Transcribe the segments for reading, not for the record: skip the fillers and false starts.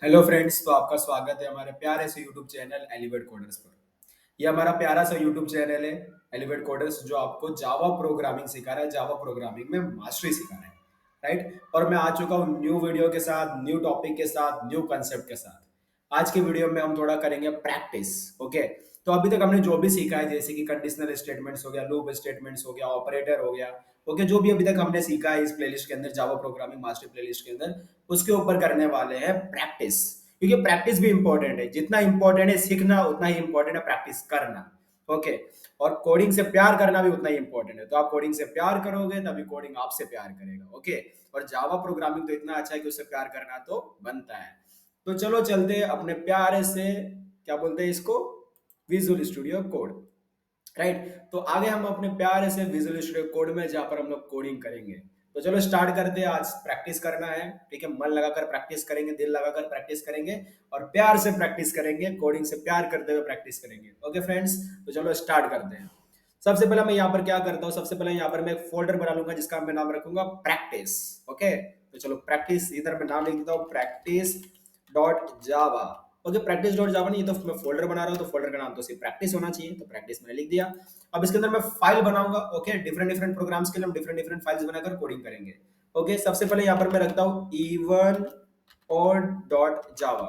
Hello friends, तो आपका स्वागत है हमारे प्यारे से यूट्यूब चैनल एलिवेट कोडर्स पर। ये हमारा प्यारा सा यूट्यूब चैनल है एलिवेट कोडर्स, जो आपको जावा प्रोग्रामिंग सिखा रहा है, जावा प्रोग्रामिंग में मास्टरी सिखा रहा है। राइट। और मैं आ चुका हूँ न्यू वीडियो के साथ, न्यू टॉपिक के साथ, न्यू कंसेप्ट के साथ। आज के वीडियो में हम थोड़ा करेंगे प्रैक्टिस। ओके। तो अभी तक हमने जो भी सीखा है, जैसे कि कंडीशनल स्टेटमेंट्स हो गया, लूप स्टेटमेंट्स हो गया, ऑपरेटर हो गया, ओके, जो भी अभी तक हमने सीखा है इस प्लेलिस्ट के अंदर, जावा प्रोग्रामिंग मास्टर प्लेलिस्ट के अंदर, उसके ऊपर करने वाले हैं प्रैक्टिस। क्योंकि प्रैक्टिस भी इंपॉर्टेंट है, जितना इंपॉर्टेंट है सीखना उतना ही इंपॉर्टेंट है प्रैक्टिस करना। ओके। और कोडिंग से प्यार करना भी उतना ही इंपॉर्टेंट है। तो आप कोडिंग से प्यार करोगे तभी कोडिंग आपसे प्यार करेगा। ओके। और जावा प्रोग्रामिंग तो इतना अच्छा है कि उससे प्यार करना तो बनता है। तो चलो चलते हैं अपने प्यारे से, क्या बोलते हैं इसको, विजुअल स्टूडियो कोड। राइट। तो आगे हम अपने प्यारे से विजुअल स्टूडियो कोड में, जहां पर हम लोग कोडिंग करेंगे। तो चलो स्टार्ट करते हैं। आज प्रैक्टिस करना है, ठीक है। मन लगाकर प्रैक्टिस करेंगे, दिल लगाकर प्रैक्टिस करेंगे, और प्यार से प्रैक्टिस करेंगे, कोडिंग से प्यार करते हुए प्रैक्टिस करेंगे। ओके फ्रेंड्स, तो चलो स्टार्ट करते हैं। सबसे पहले मैं यहाँ पर क्या करता हूँ, सबसे पहले यहाँ पर मैं एक फोल्डर बना लूंगा जिसका मैं नाम रखूंगा प्रैक्टिस। ओके। तो चलो प्रैक्टिस, इधर मैं नाम लिख देता हूँ प्रैक्टिस डॉट जावा। ओके, प्रैक्टिस डॉट जावा नहीं, तो मैं फोल्डर बना रहा हूँ तो फोल्डर का नाम तो सिर्फ प्रैक्टिस होना चाहिए, तो प्रैक्टिस मैंने लिख दिया। अब इसके अंदर मैं फाइल बनाऊंगा। ओके, डिफरेंट डिफरेंट प्रोग्राम्स के लिए हम डिफरेंट डिफरेंट फाइल्स बनाकर कोडिंग करेंगे। ओके, सबसे पहले यहाँ पर मैं रखता हूँ E1 और डॉट जावा।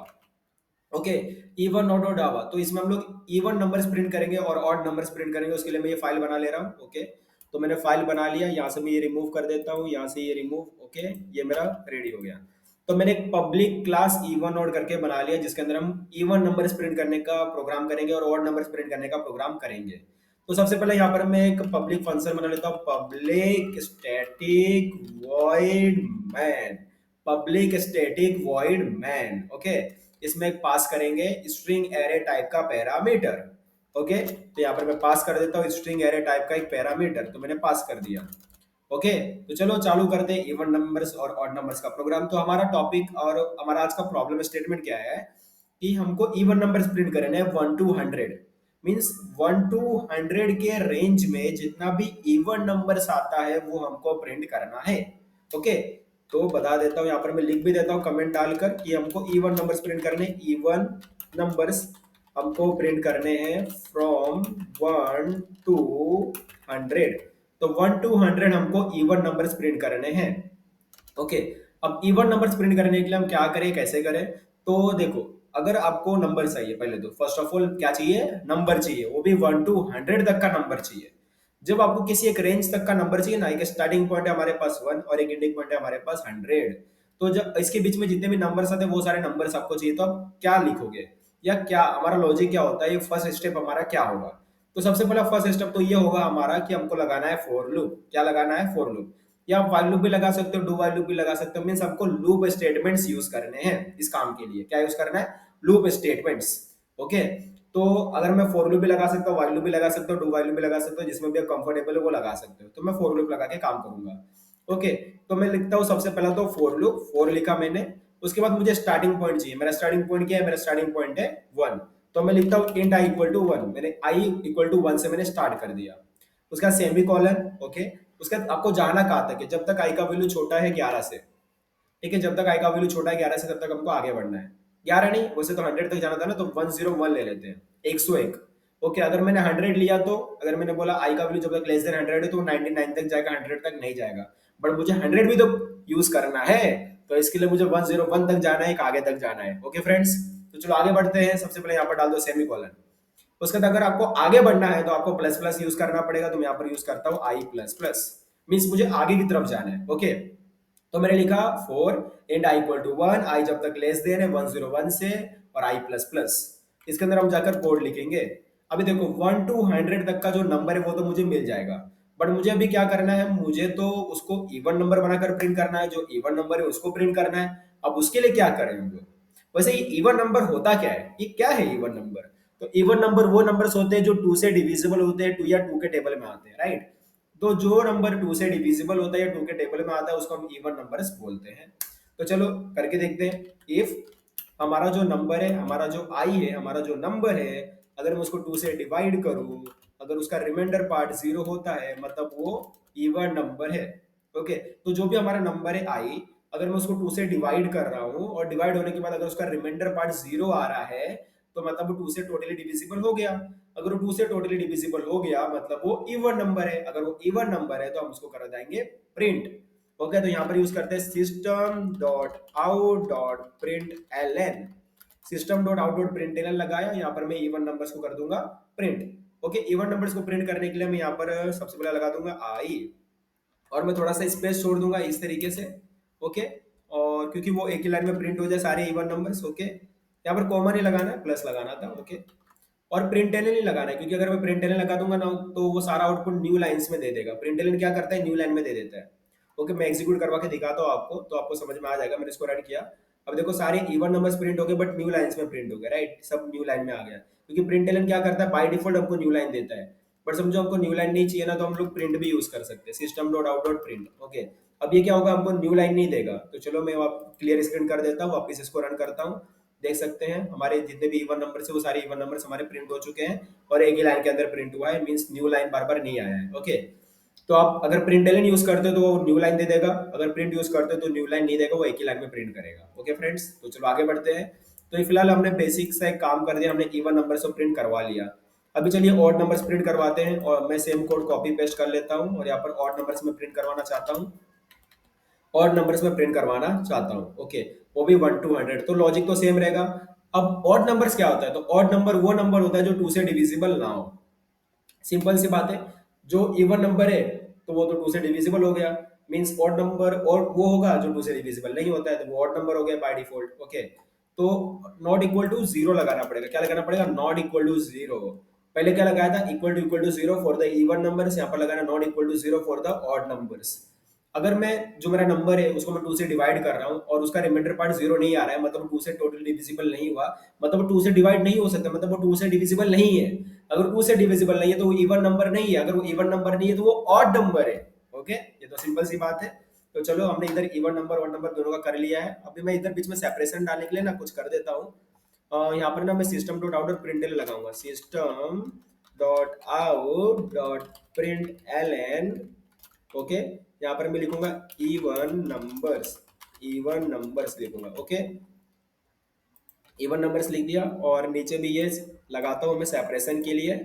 ओके, E1 और डॉट जावा, तो इसमें हम लोग E1 नंबर्स प्रिंट करेंगे और ऑड नंबर्स प्रिंट करेंगे। उसके लिए मैं ये फाइल बना ले रहा हूँ। ओके, तो मैंने फाइल बना लिया, यहाँ से मैं ये रिमूव कर देता हूँ, यहाँ से ये रिमूव। ओके, ये मेरा रेडी हो गया। तो मैंने एक पब्लिक क्लास E1 ऑड करके बना लिया, जिसके अंदर हम E1 नंबर्स प्रिंट करने का प्रोग्राम करेंगे और ऑड नंबर्स प्रिंट करने का प्रोग्राम करेंगे। तो सबसे पहले यहाँ पर मैं एक पब्लिक फंक्शन बना लेता हूँ, public static void main. Public static void main. Okay, इसमें एक पास करेंगे स्ट्रिंग एरे टाइप का पैरामीटर। ओके, तो यहाँ पर मैं पास कर देता हूँ स्ट्रिंग एरे टाइप का एक पैरामीटर, तो मैंने पास कर दिया। ओके, तो चलो चालू करते हैं इवन नंबर्स और ऑड नंबर्स का प्रोग्राम। तो हमारा टॉपिक और हमारा आज का प्रॉब्लम स्टेटमेंट क्या है कि हमको इवन नंबर्स प्रिंट करने हैं 1 to 100। मींस 1 to 100 के रेंज में जितना भी इवन नंबर्स आता है वो हमको प्रिंट करना है। ओके, तो बता देता हूँ, यहाँ पर मैं लिख भी देता हूँ कमेंट डालकर कि हमको इवन नंबर्स प्रिंट करने, इवन नंबर्स हमको प्रिंट करने हैं फ्रॉम 1 to 100। तो 1 to 100 हमको इवन नंबर्स प्रिंट करने हैं। ओके, अब इवन नंबर्स प्रिंट करने के लिए हम क्या करें, कैसे करें। तो देखो, अगर आपको नंबर चाहिए, पहले तो फर्स्ट ऑफ ऑल क्या चाहिए, नंबर चाहिए, वो भी 1 to 100 तक का नंबर चाहिए। जब आपको किसी एक रेंज तक का नंबर चाहिए ना, एक स्टार्टिंग पॉइंट है हमारे पास 1 और एक एंडिंग पॉइंट है हमारे पास 100, तो जब इसके बीच में जितने भी नंबर्स आते हैं वो सारे नंबर्स आपको चाहिए, तो आप क्या लिखोगे या क्या हमारा लॉजिक क्या होता है, ये फर्स्ट स्टेप हमारा क्या होगा। तो सबसे पहला फर्स्ट स्टेप तो ये होगा हमारा कि हमको लगाना है फॉर लूप। क्या लगाना है, फॉर लूप, या वाइल लूप भी लगा सकते हो, डू वाइल लूप भी लगा सकते हो। मींस आपको लूप स्टेटमेंट्स यूज करने हैं इस काम के लिए। क्या यूज करना है, लूप स्टेटमेंट्स। ओके, तो अगर मैं फॉर लूप भी लगा सकता हूँ, वाइल लूप भी लगा सकता हूँ, डू वाइल लूप भी लगा सकता हूँ, जिसमें भी आप कंफर्टेबल है वो लगा सकते हो। तो मैं फॉर लूप लगा के काम करूंगा। ओके, तो मैं लिखता हूँ सबसे पहला तो फॉर लूप, फॉर लिखा मैंने। उसके बाद मुझे स्टार्टिंग पॉइंट चाहिए। मेरा स्टार्टिंग पॉइंट क्या है, मेरा स्टार्टिंग पॉइंट है 1। तो मैं लिखता हूँ इंट आई इक्वल टू 1। मैंने आई इक्वल टू 1 से मैंने स्टार्ट कर दिया। उसका सेमी कॉलन। ओके, उसके बाद आपको जाना कहाँ तक है, जब तक आई का वैल्यू छोटा है 11 से। ठीक है, जब तक आई का वैल्यू छोटा है 11 से तब तक हमको आगे बढ़ना है। 11 नहीं, वैसे तो 100 तक जाना था ना, तो 101 ले लेते हैं, 101। ओके, अगर मैंने 100 लिया तो, अगर मैंने बोला आई का वैल्यू जब तक लेस देन 100 है तो 99 तक जाएगा, 100 तक नहीं जाएगा। बट मुझे 100 भी तो यूज करना है, तो इसके लिए मुझे 101 तक जाना है, एक आगे तक जाना है। ओके फ्रेंड्स, तो चलो आगे बढ़ते हैं। सबसे पहले यहाँ पर डाल दो सेमी कॉलन। उसके बाद अगर आपको आगे बढ़ना है तो आपको प्लस प्लस यूज करना पड़ेगा, तो मैं यहाँ पर यूज करता हूँ आई प्लस प्लस। मीन्स मुझे आगे की तरफ जाना है। ओके, तो मैंने लिखा four and I equal to 1, I जब तक लेस देन है 101 से, और आई प्लस प्लस। इसके अंदर हम जाकर कोड लिखेंगे। अभी देखो 1 to 100 तक का जो नंबर है वो तो मुझे मिल जाएगा, बट मुझे अभी क्या करना है, मुझे तो उसको इवन नंबर बनाकर प्रिंट करना है, जो इवन नंबर है उसको प्रिंट करना है। अब उसके लिए क्या करें हम लोग, वैसे ये इवन नंबर होता क्या है, ये क्या है इवन नंबर। तो इवन नंबर वो नंबर्स होते हैं जो 2 से डिविजिबल होते हैं, 2 या 2 के टेबल में आते हैं, राइट। तो जो नंबर 2 से डिविजिबल होता है या 2 के टेबल में आता है उसको हम इवन नंबर्स बोलते हैं। तो चलो करके देखते हैं। इफ हमारा जो नंबर है, हमारा जो आई है, हमारा जो नंबर है, अगर मैं उसको 2 से डिवाइड करूं, अगर उसका रिमाइंडर पार्ट 0 होता है मतलब वो इवन नंबर है। ओके, तो जो भी हमारा नंबर है आई, अगर मैं उसको 2 से डिवाइड कर रहा हूँ और डिवाइड होने के बाद अगर उसका रिमाइंडर पार्ट 0 आ रहा है तो मतलब वो 2 से टोटली डिविजिबल हो गया। अगर वो 2 से टोटली डिविजिबल हो गया मतलब वो इवन नंबर है। अगर वो इवन नंबर है तो हम उसको कर देंगे प्रिंट। ओके, तो यहाँ पर यूज करते हैं system dot out dot print L N. System dot out dot print L N लगाया, यहाँ पर मैं इवन नंबर्स को कर दूंगा प्रिंट। ओके, इवन नंबर्स को प्रिंट करने के लिए मैं यहाँ पर सबसे पहले लगा दूंगा आई और मैं थोड़ा सा स्पेस छोड़ दूंगा इस तरीके से। ओके, और क्योंकि वो एक ही लाइन में प्रिंट हो जाए सारे इवन नंबर्स। ओके, यहाँ पर कॉमन ही लगाना है, प्लस लगाना था। ओके, और प्रिंट एलन ही लगाना है क्योंकि अगर मैं प्रिंट एलन लगा दूंगा ना तो वो सारा आउटपुट न्यू लाइंस में दे देगा। प्रिंट एलन क्या करता है, न्यू लाइन में दे देता है। ओके, मैं एग्जीक्यूट करवा के दिखाता हूँ आपको तो आपको समझ में आ जाएगा। मैंने इसको रन किया, अब देखो सारे इवन नंबर्स प्रिंट हो गए बट न्यू लाइंस में प्रिंट हो गए, राइट, सब न्यू लाइन में आ गया क्योंकि प्रिंट एलन क्या करता है, बाय डिफॉल्ट हमको न्यू लाइन देता है। बट समझो हमको न्यू लाइन नहीं चाहिए ना तो हम लोग प्रिंट भी यूज कर सकते हैं, system dot out dot print. Okay, अब ये क्या होगा, हमको न्यू लाइन नहीं देगा। तो चलो मैं क्लियर स्क्रीन कर देता हूँ, वापस इसको रन करता हूँ। देख सकते हैं हमारे जितने भी इवन नंबर है वो सारे इवन नंबर्स हमारे प्रिंट हो चुके हैं और एक ही लाइन के अंदर प्रिंट हुआ है, मींस न्यू लाइन बार बार नहीं आया है। ओके, तो आप अगर प्रिंट एलन यूज करते हो तो वो न्यू लाइन दे देगा, अगर प्रिंट यूज करते हो तो न्यू लाइन नहीं देगा, वो एक ही लाइन में प्रिंट करेगा। ओके फ्रेंड्स, तो चलो आगे बढ़ते हैं। तो ये फिलहाल हमने बेसिक सा एक काम कर दिया, हमने इवन नंबर से प्रिंट करवा लिया। अभी चलिए ऑड नंबर्स प्रिंट करवाते हैं और मैं सेम कोड कॉपी पेस्ट कर लेता हूँ और यहाँ पर ऑड नंबर्स में प्रिंट करवाना चाहता हूँ, ऑड नंबर्स में प्रिंट करवाना चाहता हूँ। ओके, वो भी 1 to 100, तो लॉजिक तो सेम रहेगा। अब ऑड नंबर्स क्या होता है, तो ऑड नंबर वो नंबर होता है जो 2 से डिविजिबल ना हो। सिंपल सी बात है, जो इवन नंबर है तो वो तो 2 से डिविजिबल हो गया, मींस ऑड नंबर और वो होगा जो 2 से डिविजिबल नहीं होता है तो वो ऑड नंबर हो गया बाय डिफॉल्ट। ओके, तो नॉट इक्वल टू जीरो लगाना पड़ेगा। क्या लगाना पड़ेगा, नॉट इक्वल टू जीरो। पहले क्या लगाया था, equal to zero for the even numbers, यहाँ पर लगाना not equal to zero for the odd numbers. अगर मैं जो मेरा नंबर है उसको मैं 2 से डिवाइड कर रहा हूँ और उसका रिमाइंडर पार्ट 0 नहीं आ रहा है, मतलब 2 से टोटल डिविजिबल नहीं हुआ, मतलब 2 से डिवाइड नहीं हो सकता, मतलब वो 2 से डिविजिबल नहीं है। अगर 2 से डिविजिबल नहीं है तो वो इवन नंबर नहीं है, अगर वो इवन नंबर नहीं है तो वो ऑड नंबर है। ओके, ये तो सिंपल सी बात है। तो चलो हमने इधर इवन नंबर ऑड नंबर दोनों का कर लिया है। अभी मैं इधर बीच में सेपरेशन डालने के लिए ना कुछ कर देता हूँ। यहाँ पर ना मैं system dot out dot print लगाऊंगा, system dot out dot print L N. Okay, यहाँ पर मैं लिखूंगा इवन नंबर्स, इवन नंबर्स लिखूंगा। ओके, इवन नंबर्स लिख दिया और नीचे भी ये लगाता हूँ मैं सेपरेशन के लिए,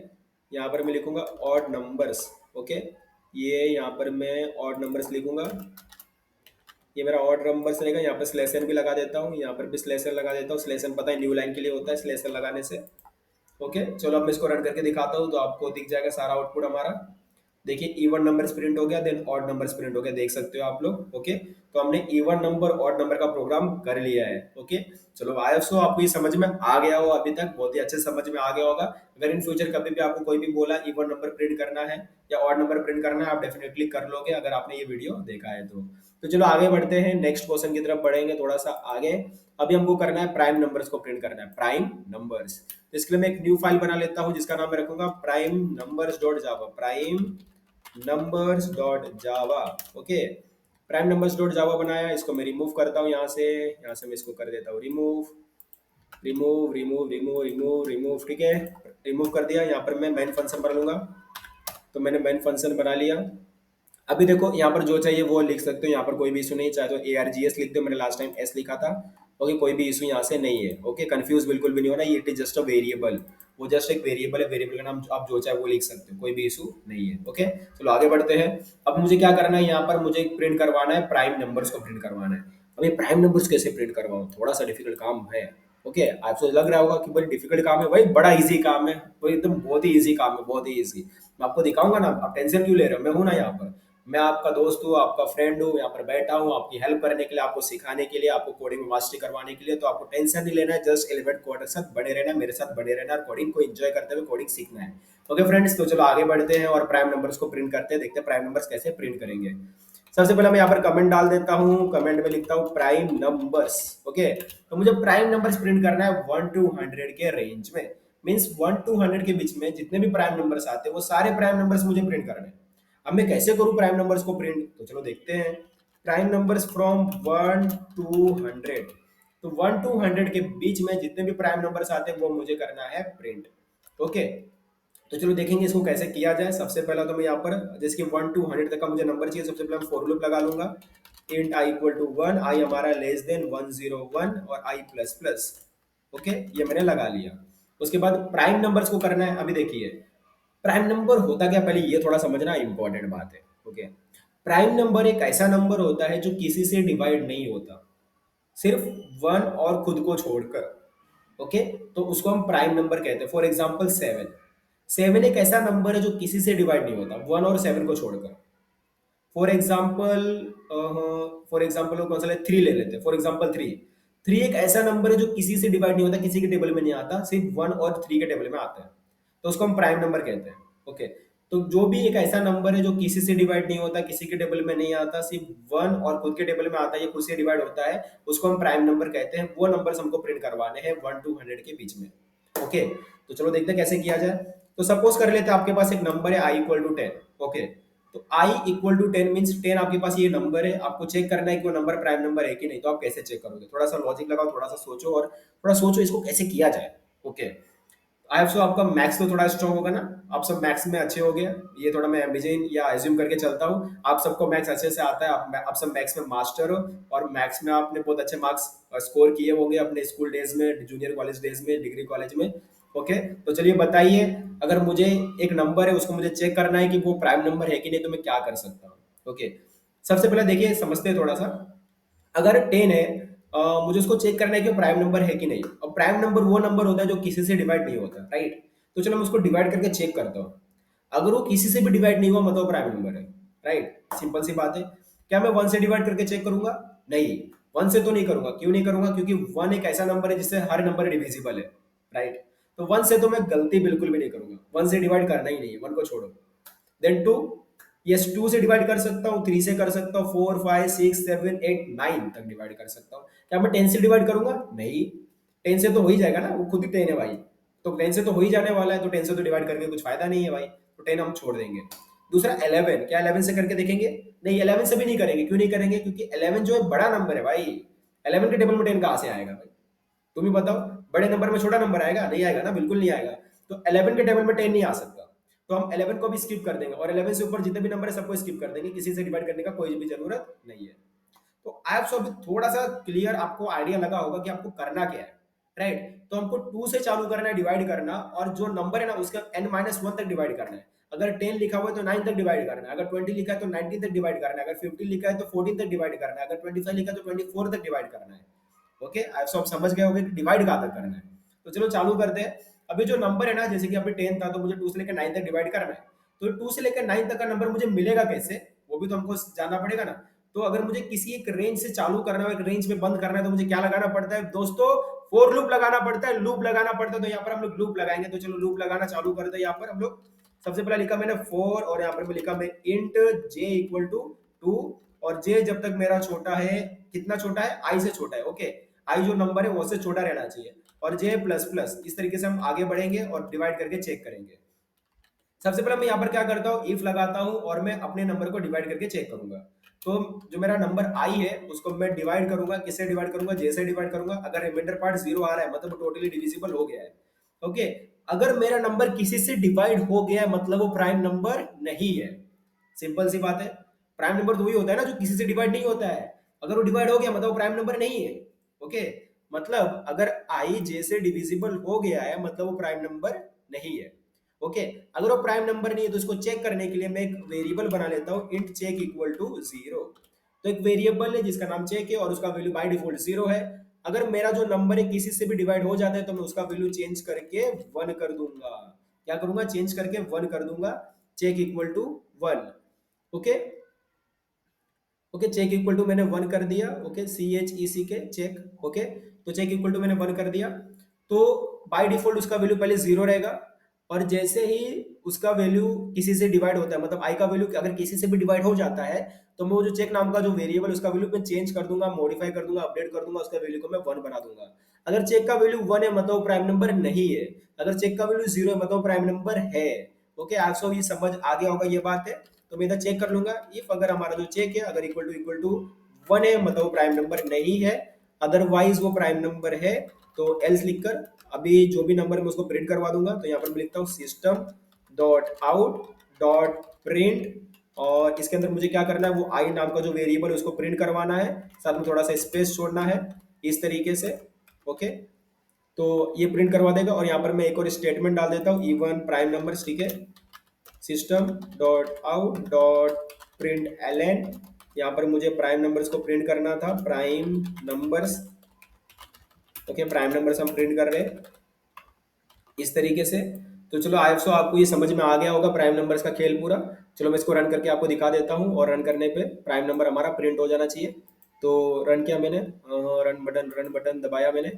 यहाँ पर मैं लिखूंगा ऑड नंबर्स। ओके, ये यहाँ पर मैं ऑड नंबर्स लिखूंगा, ये मेरा ऑड नंबर्स रहेगा। यहाँ पर स्लेशन भी लगा देता हूँ, यहाँ पर भी स्लेशन लगा देता हूँ। स्लेशन पता है न्यू लाइन के लिए होता है स्लेशन लगाने से। ओके, चलो अब मैं इसको रन करके दिखाता हूँ तो आपको दिख जाएगा सारा आउटपुट हमारा। देखिए इवन नंबर्स प्रिंट हो गया, देन ऑड नंबर्स प्रिंट हो गया, देख सकते हो आप लोग। ओके, तो हमने इवन नंबर ऑड नंबर का प्रोग्राम कर लिया है। ओके, चलो आई सो आपको ये समझ में आ गया हो, अभी तक बहुत ही अच्छे समझ में आ गया होगा। अगर इन फ्यूचर कभी भी आपको कोई भी बोला इवन नंबर प्रिंट करना है या ऑड नंबर प्रिंट करना है, आप डेफिनेटली कर लोगे अगर आपने ये वीडियो देखा है तो चलो आगे बढ़ते हैं, नेक्स्ट क्वेश्चन की तरफ बढ़ेंगे थोड़ा सा आगे। अभी हमको करना है प्राइम नंबर्स को प्रिंट करना है, प्राइम नंबर्स। तो इसके लिए मैं एक न्यू फाइल बना लेता हूँ जिसका नाम मैं रखूंगा प्राइम नंबर्स डॉट जावा, प्राइम नंबर्स डॉट जावा। ओके, प्राइम नंबर्स डॉट जावा बनाया, इसको मैं रिमूव करता हूँ यहाँ से मैं इसको कर देता हूँ remove remove remove remove remove remove. ठीक है, रिमूव कर दिया। यहाँ पर मैं मेन फंक्शन बना लूंगा, तो मैंने मेन फंक्शन बना लिया। अभी देखो यहाँ पर जो चाहिए वो लिख सकते हो, यहाँ पर कोई भी इशू नहीं, चाहे तो ARGS लिख दो, मैंने लास्ट टाइम S लिखा था। ओके, कोई भी इशू यहाँ से नहीं है। ओके, कंफ्यूज बिल्कुल भी नहीं होना, it is just a variable, वो जस्ट एक वेरिएबल है, वेरिएबल का नाम आप जो चाहे वो लिख सकते हो, कोई भी इशू नहीं है। ओके, चलो आगे बढ़ते हैं। अब मुझे क्या करना है, यहाँ पर मुझे प्रिंट करवाना है प्राइम नंबर्स को प्रिंट करवाना है। अब ये प्राइम नंबर्स कैसे प्रिंट करवाऊँ, थोड़ा सा डिफिकल्ट काम है। ओके, आपको लग रहा होगा कि बड़ी डिफिकल्ट काम है, भाई बड़ा इजी काम है, वो एकदम बहुत ही इजी काम है, बहुत ही इजी। मैं आपको दिखाऊंगा ना, आप टेंशन क्यों ले रहे हो, मैं हूं ना यहाँ पर, मैं आपका दोस्त हूँ, आपका फ्रेंड हूँ, यहाँ पर बैठा हूँ आपकी हेल्प करने के लिए, आपको सिखाने के लिए, आपको कोडिंग में मास्टरी करवाने के लिए। तो आपको टेंशन नहीं लेना है, जस्ट एलिवेट कोड के साथ बने रहना है, मेरे साथ बने रहना है और कोडिंग को एंजॉय करते हुए कोडिंग सीखना है। ओके फ्रेंड्स, तो चलो आगे बढ़ते हैं और प्राइम नंबर्स को प्रिंट करते हैं, देखते हैं प्राइम नंबर्स कैसे प्रिंट करेंगे। सबसे पहले मैं यहाँ पर कमेंट डाल देता हूँ, कमेंट में लिखता हूँ प्राइम नंबर्स। ओके, तो मुझे प्राइम नंबर्स प्रिंट करना है 1 to 100 के रेंज में, मींस 1 to 100 के बीच में जितने भी प्राइम नंबर्स आते हैं वो सारे प्राइम नंबर्स मुझे प्रिंट करने हैं। अब मैं कैसे करूं प्राइम नंबर्स को प्रिंट, तो चलो देखते हैं। प्राइम नंबर्स फ्रॉम 1 to 100, तो 1 to 100 के बीच में जितने भी प्राइम नंबर्स आते हैं वो मुझे करना है प्रिंट। ओके, तो चलो देखेंगे इसको कैसे किया जाए। सबसे पहला तो मैं यहाँ पर जिसके 1 to 100 तक का मुझे नंबर चाहिए, सबसे पहले मैं फॉर लूप लगा लूंगा। इंट आई इक्वल टू 1, आई हमारा लेस देन 101 और आई प्लस प्लस। ओके, ये मैंने लगा लिया। उसके बाद प्राइम नंबर्स को करना है। अभी देखिए प्राइम नंबर होता क्या, पहले ये थोड़ा समझना इंपॉर्टेंट बात है। ओके, प्राइम नंबर एक ऐसा नंबर होता है जो किसी से डिवाइड नहीं होता, सिर्फ वन और खुद को छोड़कर। ओके, तो उसको हम प्राइम नंबर कहते हैं। फॉर एग्जांपल सेवन, सेवन एक ऐसा नंबर है जो किसी से डिवाइड नहीं होता, वन और सेवन को छोड़कर। फॉर एग्जाम्पल, फॉर एग्जाम्पल कौन सा ले, थ्री ले लेते हैं। फॉर एग्जाम्पल थ्री, थ्री एक ऐसा नंबर है जो किसी से डिवाइड नहीं होता, किसी के टेबल में नहीं आता, सिर्फ वन और थ्री के टेबल में आता है, तो उसको हम प्राइम नंबर कहते हैं। ओके, तो जो भी एक ऐसा नंबर है जो किसी से डिवाइड नहीं होता, किसी के टेबल में नहीं आता, सिर्फ वन और खुद के टेबल में आता है, या खुद से डिवाइड होता है, उसको हम प्राइम नंबर कहते हैं। वो नंबर हमको प्रिंट करवाने हैं 1 to 100 के बीच में। ओके, तो चलो देखते हैं कैसे किया जाए। तो सपोज कर लेते हैं आपके पास एक नंबर है आई इक्वल टू 10। ओके, तो आई इक्वल टू 10 मीन्स 10 आपके पास ये नंबर है, आपको चेक करना है कि वो नंबर प्राइम नंबर है कि नहीं। तो आप कैसे चेक करोगे, थोड़ा सा लॉजिक लगाओ, थोड़ा सा सोचो, और थोड़ा सोचो इसको कैसे किया जाए। ओके, आई सो आपका मैथ्स तो थोड़ा स्ट्रॉन्ग होगा ना, आप सब मैथ्स में अच्छे हो गए। ये थोड़ा मैं इमेजिन या एज्यूम करके चलता हूँ, आप सबको मैथ्स अच्छे से आता है, आप सब मैथ्स में मास्टर हो, और मैथ्स में आपने बहुत अच्छे मार्क्स स्कोर किए होंगे अपने स्कूल डेज में, जूनियर कॉलेज डेज में, डिग्री कॉलेज में। ओके, तो चलिए बताइए, अगर मुझे एक नंबर है उसको मुझे चेक करना है कि वो प्राइम नंबर है कि नहीं, तो मैं क्या कर सकता हूँ। ओके, सबसे पहले देखिए समझते हैं थोड़ा सा। अगर 10 है, मुझे उसको चेक करना है कि प्राइम नंबर है कि नहीं। और प्राइम नंबर वो नंबर होता है जो किसी से डिवाइड नहीं होता, राइट। तो चलो मैं उसको डिवाइड करके चेक करता हूँ। अगर वो किसी से भी डिवाइड नहीं हुआ मतलब प्राइम नंबर है, राइट। सिंपल सी बात है। क्या मैं वन से डिवाइड करके चेक करूंगा? नहीं, वन से तो नहीं करूंगा। क्यों नहीं करूंगा? क्योंकि वन एक ऐसा नंबर है जिससे हर नंबर डिविजिबल है, राइट। तो वन से तो मैं गलती बिल्कुल भी नहीं करूंगा, वन से डिवाइड करना ही नहीं है, वन को छोड़ो। देन टू, यस, टू से डिवाइड कर सकता हूँ, थ्री से कर सकता हूँ, four, five, six, seven, eight, nine तक डिवाइड कर सकता हूँ। क्या मैं 10 से डिवाइड करूंगा? नहीं, 10 से तो हो ही जाएगा ना, वो खुद ही 10 है भाई। तो 10 से तो हो ही जाने वाला है, तो 10 से तो डिवाइड करके कुछ फायदा नहीं है भाई, तो 10 हम छोड़ देंगे। दूसरा 11, क्या 11 से करके देखेंगे? नहीं, 11 से भी नहीं करेंगे। क्यों नहीं करेंगे? क्योंकि 11 जो है बड़ा नंबर है भाई, 11 के टेबल में 10 कहाँ से आएगा भाई? तुम ही बताओ, बड़े नंबर में छोटा नंबर आएगा? नहीं आएगा ना, बिल्कुल नहीं आएगा। तो 11 के टेबल में 10 नहीं आ सकता, तो हम 11 को भी स्किप कर देंगे, और 11 से ऊपर जितने भी नंबर है सबको स्किप कर देंगे, किसी से डिवाइड करने का कोई भी जरूरत नहीं है। तो आई सो अभी थोड़ा सा क्लियर आपको आइडिया लगा होगा कि आपको करना क्या है, राइट। तो हमको 2 से चालू करना है डिवाइड करना, और जो नंबर है ना उसका n-1 तक डिवाइड करना है। अगर 10 लिखा हुआ है तो 9 तक डिवाइड करना है, अगर 20 लिखा है तो 19 तक डिवाइड करना है, अगर 15 लिखा है तो 14 तक डिवाइड करना है, अगर 25 लिखा है तो 24 तक डिवाइड करना है। ओके, सो आप समझ गए होंगे कि डिवाइड कहाँ तक करना है। तो चलो चालू करते हैं। अभी जो नंबर है ना, जैसे कि अभी 10 था, तो मुझे 2 से लेकर 9 तक डिवाइड करना है। तो 2 से लेकर 9 तक का नंबर मुझे मिलेगा कैसे, वो भी तो हमको जानना पड़ेगा ना। तो अगर मुझे किसी एक रेंज से चालू करना है, एक रेंज में बंद करना है, तो मुझे क्या लगाना पड़ता है दोस्तों? फोर लूप लगाना पड़ता है, लूप लगाना पड़ता है। तो यहाँ पर हम लोग लूप लगाएंगे। तो चलो लूप लगाना चालू करते हैं। यहाँ पर हम लोग सबसे पहले लिखा मैंने 4, और यहाँ पर मैं लिखा मैं इंट j इक्वल टू 2, और j जब तक मेरा छोटा है, कितना छोटा है? i से छोटा है। ओके, आई जो नंबर है वो से छोटा रहना चाहिए, और जे प्लस प्लस, इस तरीके से हम आगे बढ़ेंगे और डिवाइड करके चेक करेंगे। सबसे पहले मैं यहाँ पर क्या करता हूँ, इफ लगाता हूँ, और मैं अपने नंबर को डिवाइड करके चेक करूंगा। तो जो मेरा नंबर आई है उसको मैं डिवाइड करूंगा, किससे डिवाइड करूंगा? जे से डिवाइड करूंगा। अगर रिमाइंडर पार्ट 0 आ रहा है मतलब टोटली डिविजिबल हो गया है। ओके, अगर मेरा नंबर किसी से डिवाइड हो गया है मतलब वो प्राइम नंबर नहीं है। सिंपल सी बात है। प्राइम नंबर तो वही होता है ना जो किसी से डिवाइड नहीं होता है। अगर वो डिवाइड हो गया मतलब वो प्राइम नंबर नहीं है। ओके, मतलब अगर आई जे से डिविजिबल हो गया है मतलब वो प्राइम नंबर नहीं है। ओके, अगर वो प्राइम नंबर नहीं है तो इसको चेक करने के लिए मैं एक वेरिएबल बना लेता हूं, इंट चेक इक्वल टू 0। तो एक वेरिएबल है जिसका नाम चेक है और उसका वैल्यू बाय डिफॉल्ट 0 है। अगर मेरा जो नंबर है किसी से भी डिवाइड हो जाता है तो मैं उसका वैल्यू चेंज करके 1 कर दूंगा। क्या करूंगा? चेंज करके 1 कर दूंगा। Check equal to 1। Okay, okay, check equal to मैंने 1 कर दिया। ओके, CHEC के चेक। ओके, तो चेक इक्वल टू मैंने 1 कर दिया। तो बाय डिफॉल्ट उसका वैल्यू पहले 0 रहेगा, और जैसे ही उसका वैल्यू किसी से डिवाइड होता है, मतलब आई का वैल्यू अगर किसी से भी डिवाइड हो जाता है, तो मैं वो जो चेक नाम का जो वेरिएबल उसका वैल्यू मैं चेंज कर दूंगा, मॉडिफाई कर दूंगा, अपडेट कर दूंगा, उसका वैल्यू को मैं 1 बना दूंगा। अगर चेक का वैल्यू 1 है मतलब प्राइम नंबर नहीं है, अगर चेक का वैल्यू 0 है मतलब प्राइम नंबर है। ओके, आप सब ये समझ आ गया होगा, ये बात है। तो मैं इधर चेक कर लूंगा, इफ अगर हमारा जो चेक है अगर इक्वल टू 1 है मतलब वो प्राइम नंबर नहीं है, अदरवाइज वो प्राइम नंबर है। तो एल्स लिखकर अभी जो भी नंबर मैं उसको प्रिंट करवा दूंगा। तो यहाँ पर मैं लिखता हूँ system dot out dot print, और इसके अंदर मुझे क्या करना है, वो आई नाम का जो वेरिएबल है उसको प्रिंट करवाना है, साथ में थोड़ा सा स्पेस छोड़ना है इस तरीके से। ओके, तो ये प्रिंट करवा देगा। और यहाँ पर मैं एक और स्टेटमेंट डाल देता हूँ, इवन प्राइम नंबर्स, ठीक है, system dot out dot print L N. यहाँ पर मुझे प्राइम नंबर्स को प्रिंट करना था, prime numbers. Okay, prime numbers हम प्रिंट कर रहे हैं इस तरीके से। तो चलो आई सो आपको ये समझ में आ गया होगा प्राइम नंबर्स का खेल पूरा। चलो मैं इसको रन करके आपको दिखा देता हूँ, और रन करने पे प्राइम नंबर हमारा प्रिंट हो जाना चाहिए। तो रन किया मैंने, रन बटन दबाया मैंने,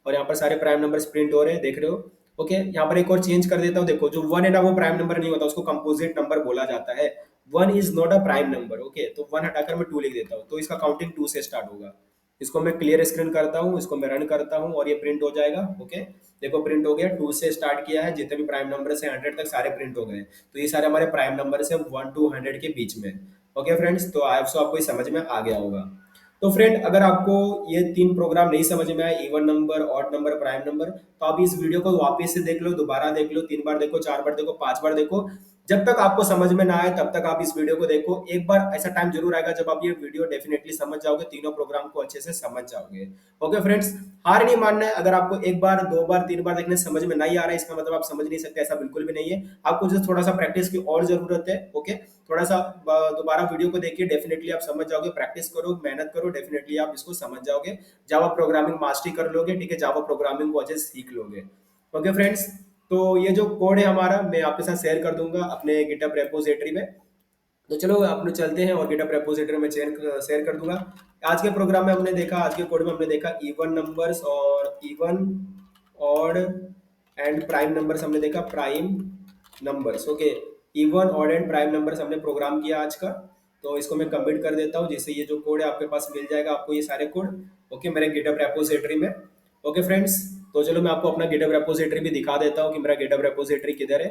और यहाँ पर सारे प्राइम नंबर्स प्रिंट हो रहे हैं, देख रहे हो। ओके, यहाँ पर एक और चेंज कर देता हूँ। देखो जो वन है ना, वो प्राइम नंबर नहीं होता, उसको कंपोजिट नंबर बोला जाता है। One is not a prime number. Okay, तो वन हटाकर मैं टू लिख देता हूँ, तो इसका काउंटिंग टू से स्टार्ट होगा। इसको मैं क्लियर स्क्रीन करता हूँ, इसको मैं रन करता हूँ, और ये प्रिंट हो जाएगा। ओके, देखो प्रिंट हो गया, टू से स्टार्ट किया है, जितने भी प्राइम नंबर से 100 तक सारे प्रिंट हो गए। तो ये सारे हमारे प्राइम नंबर से 1 to 100 के बीच में। ओके फ्रेंड्स, तो आई सो आपको ये समझ में आ गया होगा। तो फ्रेंड, अगर आपको ये तीन प्रोग्राम नहीं समझ में आए, even number, odd number, prime number, तो आप इस वीडियो को वापस से देख लो, दोबारा देख लो, 3 बार देखो, 4 बार देखो, 5 बार देखो। जब तक आपको समझ में ना आए तब तक आप इस वीडियो को देखो। एक बार ऐसा टाइम जरूर आएगा जब आप ये वीडियो डेफिनेटली समझ जाओगे, तीनों प्रोग्राम को अच्छे से समझ जाओगे। ओके फ्रेंड्स, हार नहीं मानना है। अगर आपको एक बार, 2 बार, 3 बार देखने से समझ में नहीं आ रहा है, इसका मतलब आप समझ नहीं सकते, ऐसा बिल्कुल भी नहीं है। आपको जस्ट थोड़ा सा प्रैक्टिस की और जरूरत है। ओके, थोड़ा सा दोबारा वीडियो को देखिए, डेफिनेटली आप समझ जाओगे। प्रैक्टिस करो, मेहनत करो, डेफिनेटली आप इसको समझ जाओगे। जावा प्रोग्रामिंग मास्टरी कर लोगे, ठीक है, जावा प्रोग्रामिंग को अच्छे से सीख लोगे। ओके फ्रेंड्स, तो ये जो कोड है हमारा, मैं आपके साथ शेयर कर दूंगा अपने गिटहब रेपोजिटरी में। तो चलो अपने चलते हैं, और गिटहब रेपोजिटरी में शेयर कर दूंगा। आज के प्रोग्राम में हमने देखा, आज के कोड में हमने देखा इवन नंबर्स और even, odd and prime numbers हमने देखा, prime numbers. Okay, even, odd and prime numbers हमने प्रोग्राम किया आज का। तो इसको मैं कंप्लीट कर देता हूँ, जिससे ये जो कोड है आपके पास मिल जाएगा, आपको ये सारे कोड। ओके, मेरे गिटहब रेपोजिटरी में। ओके फ्रेंड्स, तो चलो मैं आपको अपना गिटहब रेपोजिटरी भी दिखा देता हूँ कि मेरा गिटहब रेपोजिटरी किधर है।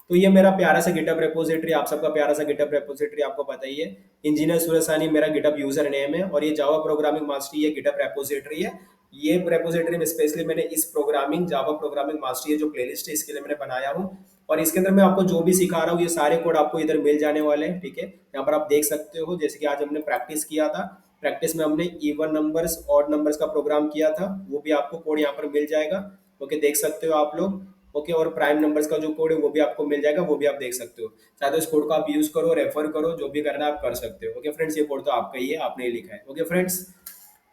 तो ये मेरा प्यारा सा गिटहब रेपोजिटरी, आप सबका प्यारा सा गिटहब रेपोजिटरी आपको पता ही है। इंजीनियर सूरज सानी मेरा गिटहब यूजर नेम है, और ये जावा प्रोग्रामिंग मास्टरी ये गिटहब रेपोजिटरी है। ये रेपोजिटरी में स्पेशली मैंने इस प्रोग्रामिंग, जावा प्रोग्रामिंग मास्टरी है जो प्लेलिस्ट है, इसके लिए मैंने बनाया हूँ। और इसके अंदर मैं आपको जो भी सिखा रहा हूँ, ये सारे कोड आपको इधर मिल जाने वाले हैं, ठीक है। यहाँ पर आप देख सकते हो, जैसे कि आज हमने प्रैक्टिस किया था, प्रैक्टिस में हमने इवन नंबर्स, ऑड नंबर्स का प्रोग्राम किया था, वो भी आपको कोड यहाँ पर मिल जाएगा। ओके, देख सकते हो आप लोग। ओके, और प्राइम नंबर्स का जो कोड है वो भी आपको मिल जाएगा, वो भी आप देख सकते हो। चाहे तो इस कोड को आप यूज करो, रेफर करो, जो भी करना है आप कर सकते हो। ओके फ्रेंड्स, ये कोड तो आपका ही है, आपने ही लिखा है। ओके फ्रेंड्स,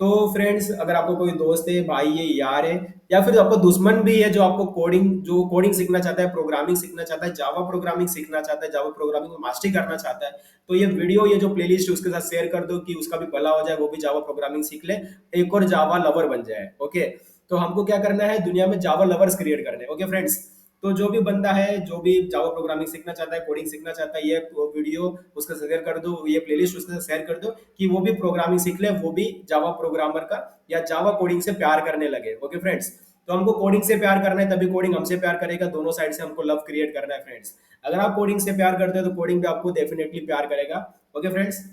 तो फ्रेंड्स, अगर आपको कोई दोस्त है, भाई है, यार है, या फिर आपको दुश्मन भी है जो आपको कोडिंग सीखना चाहता है, प्रोग्रामिंग सीखना चाहता है, जावा प्रोग्रामिंग सीखना चाहता है, जावा प्रोग्रामिंग में मास्टरी करना चाहता है, तो ये वीडियो, ये जो प्लेलिस्ट है उसके साथ शेयर कर दो, कि उसका भी भला हो जाए, वो भी जावा प्रोग्रामिंग सीख ले, एक और जावा लवर बन जाए। ओके, तो हमको क्या करना है, दुनिया में जावा लवर्स क्रिएट करने। ओके फ्रेंड्स, तो जो भी बंदा है, जो भी जावा प्रोग्रामिंग सीखना चाहता है, कोडिंग सीखना चाहता है, ये वीडियो उसका शेयर कर दो, ये प्लेलिस्ट उसके साथ शेयर कर दो, कि वो भी प्रोग्रामिंग सीख ले, वो भी जावा प्रोग्रामर का या जावा कोडिंग से प्यार करने लगे। ओके फ्रेंड्स, तो हमको कोडिंग से प्यार करना है, तभी कोडिंग हमसे प्यार करेगा। दोनों साइड से हमको लव क्रिएट करना है फ्रेंड्स। अगर आप कोडिंग से प्यार करते हो तो कोडिंग भी आपको डेफिनेटली प्यार करेगा। ओके फ्रेंड्स,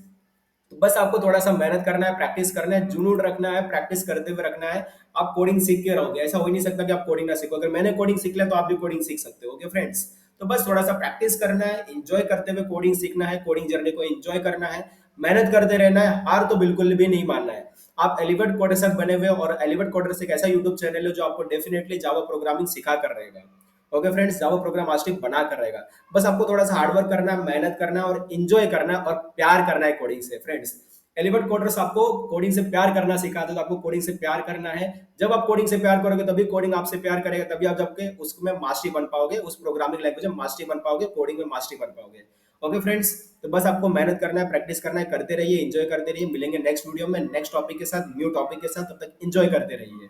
तो बस आपको थोड़ा सा मेहनत करना है, प्रैक्टिस करना है, जुनून रखना है, प्रैक्टिस करते हुए रखना है। आप कोडिंग सीख के रहोगे, ऐसा हो ही नहीं सकता कि आप कोडिंग ना सीखो। अगर मैंने कोडिंग सीख लिया तो आप भी कोडिंग सीख सकते हो। ओके फ्रेंड्स, तो बस थोड़ा सा प्रैक्टिस करना है, एंजॉय करते हुए कोडिंग सीखना है, कोडिंग जर्नी को एंजॉय करना है, मेहनत करते रहना है, हार तो बिल्कुल भी नहीं मानना है। आप एलिवेट कोडर से बने हुए, और एलिवेट कोडर से एक ऐसा यूट्यूब चैनल है जो आपको डेफिनेटली जावा प्रोग्रामिंग सिखा कर रहेगा। Okay friends, Java program mastery बना कर रहेगा। बस आपको थोड़ा सा हार्डवर्क करना है, मेहनत करना है, और एंजॉय करना है, और प्यार करना है कोडिंग से फ्रेंड्स। एलिवेट कोडर्स आपको कोडिंग से प्यार करना सिखाते हैं, तो आपको कोडिंग से प्यार करना है। जब आप कोडिंग से प्यार करोगे तभी कोडिंग आपसे प्यार करेगा, तभी आप जब के उसमें मास्टरी बन पाओगे, उस प्रोग्रामिंग लैंग्वेज में मास्टरी बन पाओगे, कोडिंग में मास्टरी बन पाओगे। ओके फ्रेंड्स, तो बस आपको मेहनत करना है, प्रैक्टिस करना है, करते रहिए, एंजॉय करते रहिए। मिलेंगे नेक्स्ट वीडियो में नेक्स्ट टॉपिक के साथ, न्यू टॉपिक के साथ, तब तक एंजॉय करते रहिए।